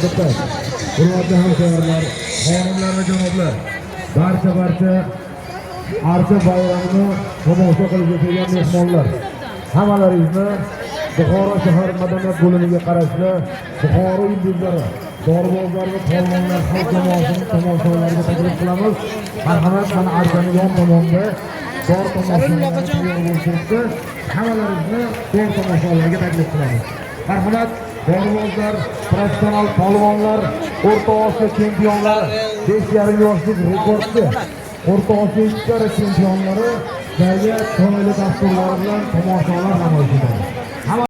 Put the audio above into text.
Diqqat. Hurmatli hamkorlar, xonimlar va janoblar, barcha archa bayramini tomosha qilishga kelgan mehmonlar, hammalaringizni Buxoro shahar madaniyat bo'limiga qarashli Buxoro yulduzlari, dorbozlar va polvonlar xalq jamoasining tomoshalariga taklif qilamiz. Marhamat, mana archaning yon tomonida bor tomoshalarga tayyor bo'lishdi. Hammalaringizni bor tomoshalarga taklif qilamiz. Marhamat, dorbozlar, professional polvonlar, O'rta Osiyo chempionlari, 5,5 yoshlik rekordchi, O'rta Osiyo chempionlari, ularga chiroyli dasturlar bilan tomoshalar